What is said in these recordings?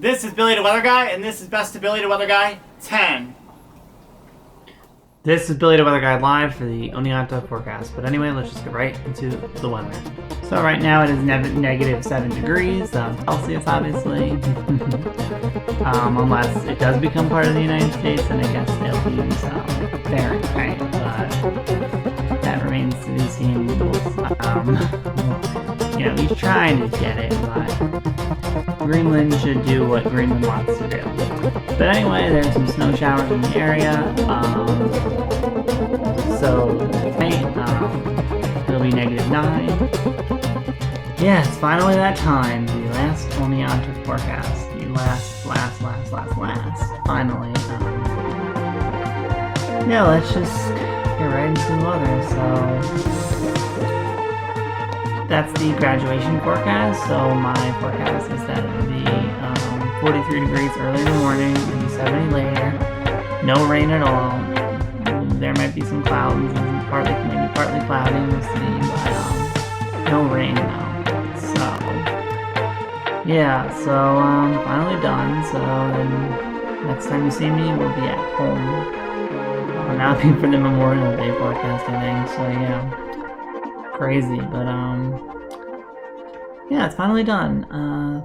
This is Billy the Weather Guy, and this is Best of Billy the Weather Guy 10. This is Billy the Weather Guy live for the Oneonta forecast. But anyway, let's just get right into the weather. So right now it is negative 7 degrees Celsius, obviously. Unless it does become part of the United States, then I guess they'll use Fahrenheit. But that remains to be seen. He's trying to get it, but Greenland should do what Greenland wants to do. But anyway, there's some snow showers in the area. So tonight, it'll be negative 9. Yeah, it's finally that time. The last Oneonta forecast. The last. Finally. Yeah, let's just get right into the weather. So that's the graduation forecast. So my forecast is that it'll be 43 degrees early in the morning, maybe 70 later. No rain at all. There might be some clouds and maybe partly cloudy. We'll see, but no rain though. So yeah, so finally done. So then next time you see me, we'll be at home. I'm happy for the Memorial Day forecast, I think. So yeah. Crazy, but yeah, it's finally done.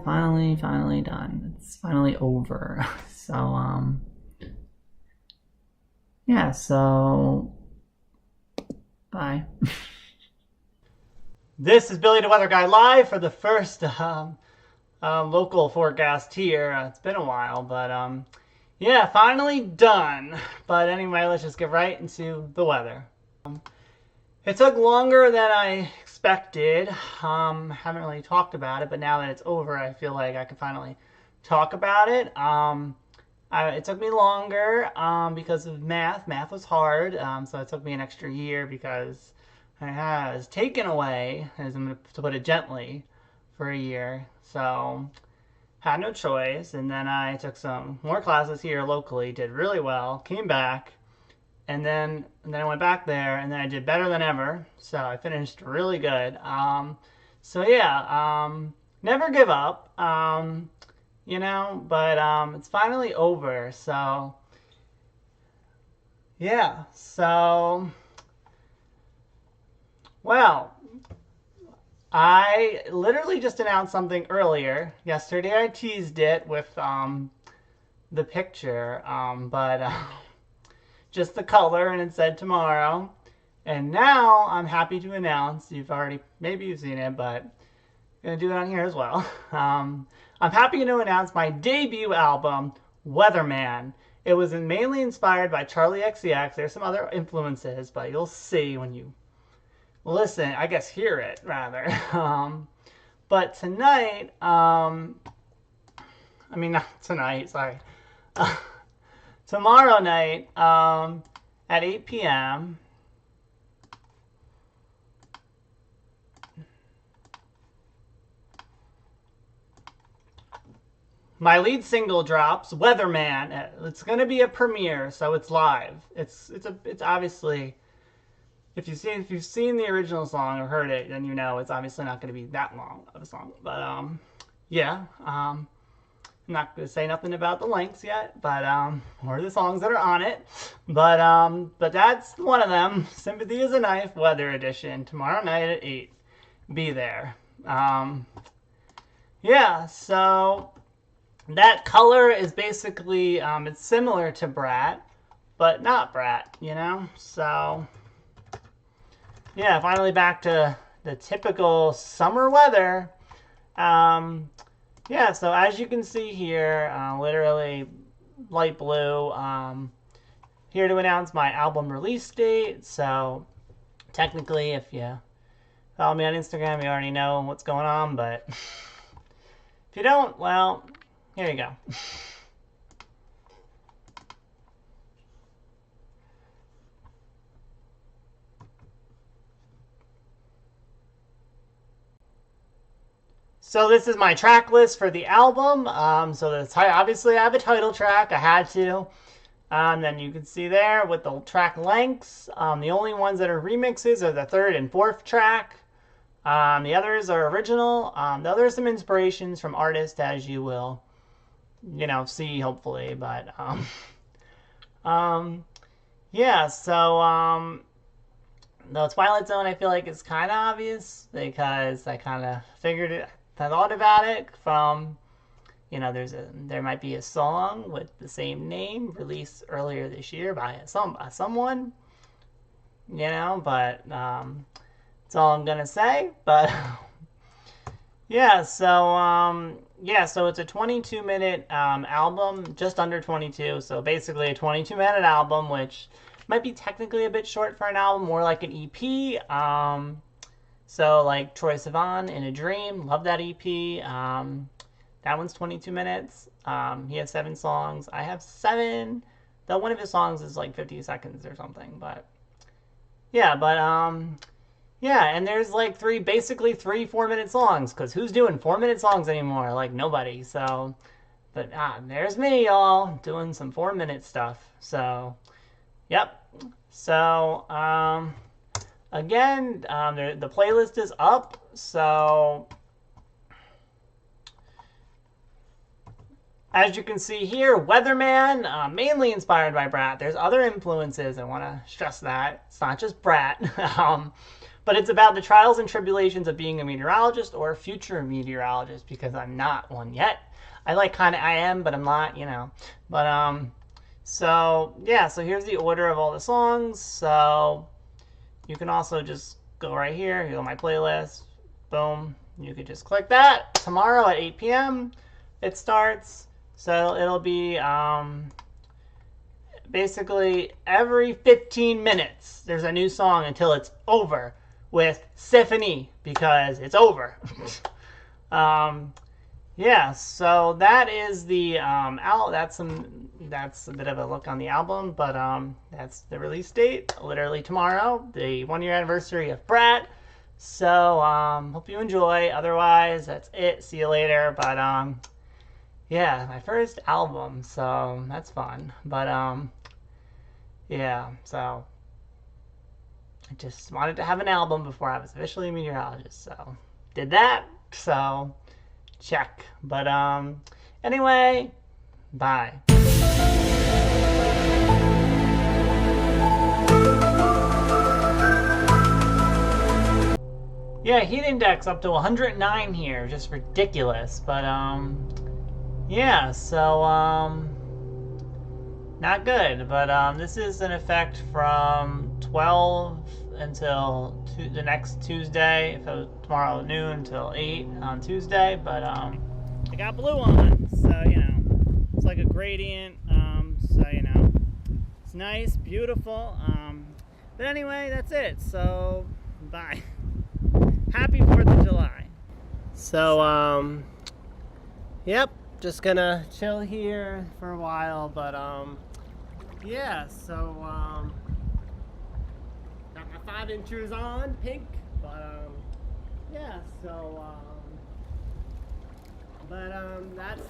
Finally done. It's finally over. So yeah, so bye. This is Billy the Weather Guy live for the first local forecast here. It's been a while, but yeah, finally done. But anyway, let's just get right into the weather. It took longer than I expected. Haven't really talked about it, but now that it's over, I feel like I can finally talk about it. It took me longer because of math. Math was hard, so it took me an extra year because I was taken away, as I'm going to put it gently, for a year. So had no choice, and then I took some more classes here locally, did really well, came back. And then I went back there, and then I did better than ever. So I finished really good. So yeah, never give up. But it's finally over. So yeah. So well, I literally just announced something earlier. Yesterday I teased it with the picture, just the color, and it said tomorrow. And now I'm happy to announce, maybe you've seen it, but I'm going to do it on here as well. I'm happy to announce my debut album, Weatherman. It was mainly inspired by Charli XCX. There's some other influences, but you'll see when you listen, I guess hear it, rather. But tonight, not tonight, sorry. Tomorrow night at 8 p.m. my lead single drops, Weatherman. It's going to be a premiere, so it's live. It's obviously, if you've seen the original song or heard it, then you know it's obviously not going to be that long of a song. But yeah. I'm not going to say nothing about the lengths yet, but or the songs that are on it. But that's one of them. Sympathy is a Knife, Weather Edition, tomorrow night at 8. Be there. Yeah, so that color is basically, it's similar to Brat, but not Brat, So, yeah, finally back to the typical summer weather. Yeah, so as you can see here, literally light blue, here to announce my album release date. So technically, if you follow me on Instagram, you already know what's going on, but if you don't, well, here you go. So this is my track list for the album. So obviously I have a title track. I had to. Then you can see there with the track lengths. The only ones that are remixes are the third and fourth track. The others are original. There are some inspirations from artists, as you will see hopefully. But um, yeah. So the Twilight Zone, I feel like is kind of obvious because I kind of figured it. I thought about it from there might be a song with the same name released earlier this year by someone, but that's all I'm gonna say. But so it's a 22-minute album, just under 22. So basically a 22-minute album, which might be technically a bit short for an album, more like an EP. So like Troye Sivan in a Dream, love that EP. That one's 22 minutes. He has 7 songs. I have 7. Though one of his songs is like 50 seconds or something. But yeah, and there's like basically 3 4-minute songs. Because who's doing 4-minute songs anymore? Like nobody. So, but there's me, y'all, doing some 4-minute stuff. So, yep. So, again, the playlist is up. So, as you can see here, Weatherman, mainly inspired by Brat. There's other influences, I want to stress that. It's not just Brat. But it's about the trials and tribulations of being a meteorologist or a future meteorologist, because I'm not one yet. I am, but I'm not, But, so here's the order of all the songs. So you can also just go right here. Here's my playlist. Boom. You could just click that. Tomorrow at 8 p.m. it starts. So it'll be basically every 15 minutes there's a new song until it's over with Symphony, because it's over. So that is the that's a bit of a look on the album, but that's the release date, literally tomorrow, the 1-year anniversary of Brat. So hope you enjoy. Otherwise, that's it. See you later. But my first album, so that's fun. But so I just wanted to have an album before I was officially a meteorologist, so did that. So check. But anyway, bye. Yeah, heat index up to 109 here, just ridiculous. But not good. But this is an effect from 12 until the next Tuesday. So tomorrow noon until 8 on Tuesday. But I got blue on, so it's like a gradient. So it's nice, beautiful. But anyway, that's it. So bye. Happy 4th of July. So yep, just gonna chill here for a while. But got my 5-inch shoes on, pink. But that's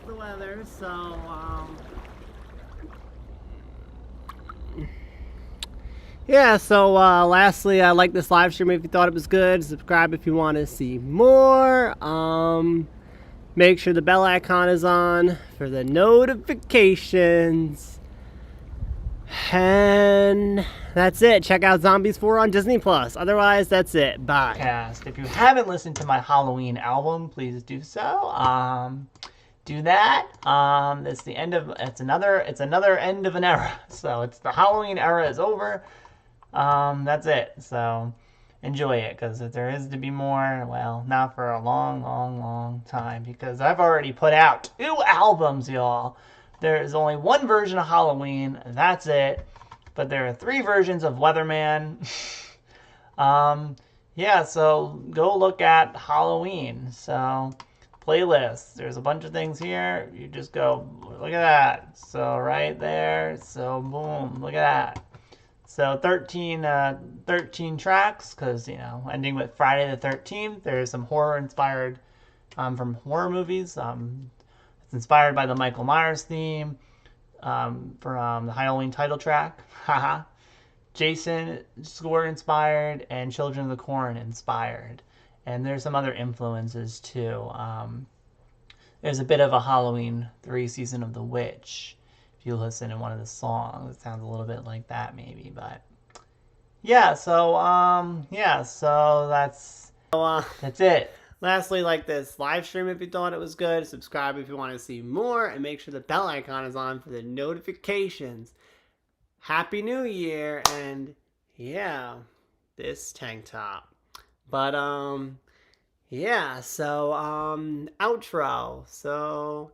the weather. So lastly, like this live stream if you thought it was good. Subscribe if you want to see more. Make sure the bell icon is on for the notifications. And that's it. Check out Zombies 4 on Disney+. Otherwise, that's it. Bye. If you haven't listened to my Halloween album, please do so. Do that. It's another end of an era. So it's the Halloween era is over. That's it. So enjoy it, because if there is to be more, well, not for a long, long, long time, because I've already put out 2 albums, y'all. There is only 1 version of Halloween, and that's it. But there are 3 versions of Weatherman. So go look at Halloween. So playlists. There's a bunch of things here. You just go, look at that. So right there. So boom, look at that. So 13 tracks, because, ending with Friday the 13th. There's some horror inspired from horror movies. It's inspired by the Michael Myers theme from the Halloween title track. Haha. Jason score inspired and Children of the Corn inspired. And there's some other influences too. there's a bit of a Halloween 3 Season of the Witch. If you listen in one of the songs, it sounds a little bit like that maybe, but yeah, so that's it. Lastly, like this live stream if you thought it was good. Subscribe if you want to see more. And make sure the bell icon is on for the notifications. Happy New Year. And yeah, this tank top. But yeah, so outro. So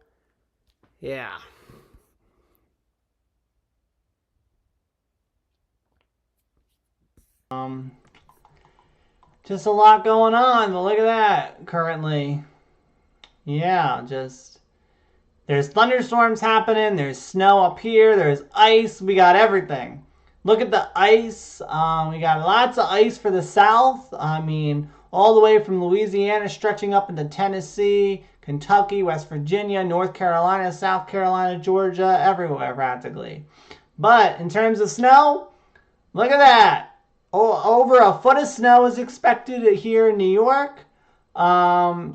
yeah. Just a lot going on, but look at that currently. Yeah, just there's thunderstorms happening, there's snow up here, there's ice, we got everything. Look at the ice. We got lots of ice for the south. I mean, all the way from Louisiana stretching up into Tennessee, Kentucky, West Virginia, North Carolina, South Carolina, Georgia, everywhere practically. But in terms of snow, look at that. Over a foot of snow is expected here in New York. Yeah,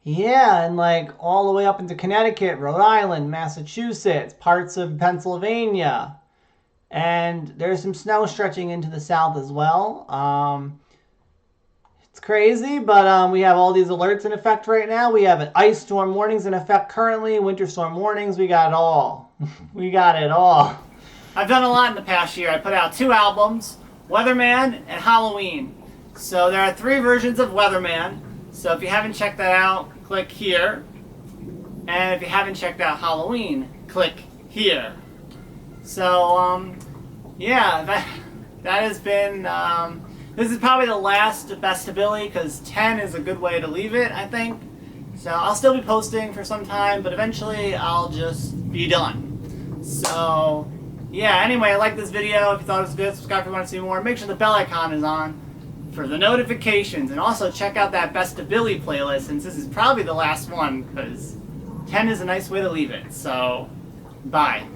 and like all the way up into Connecticut, Rhode Island, Massachusetts, parts of Pennsylvania. And there's some snow stretching into the south as well. It's crazy, but we have all these alerts in effect right now. We have an ice storm warnings in effect currently, winter storm warnings. We got it all. We got it all. I've done a lot in the past year. I put out 2 albums, Weatherman and Halloween. So there are 3 versions of Weatherman. So if you haven't checked that out, click here. And if you haven't checked out Halloween, click here. So yeah, that has been this is probably the last Best of Billy, because 10 is a good way to leave it, I think. So I'll still be posting for some time, but eventually I'll just be done. So yeah, anyway, like this video. If you thought it was good, subscribe if you want to see more. Make sure the bell icon is on for the notifications. And also check out that Best of Billy playlist, since this is probably the last one, because 10 is a nice way to leave it. So, bye.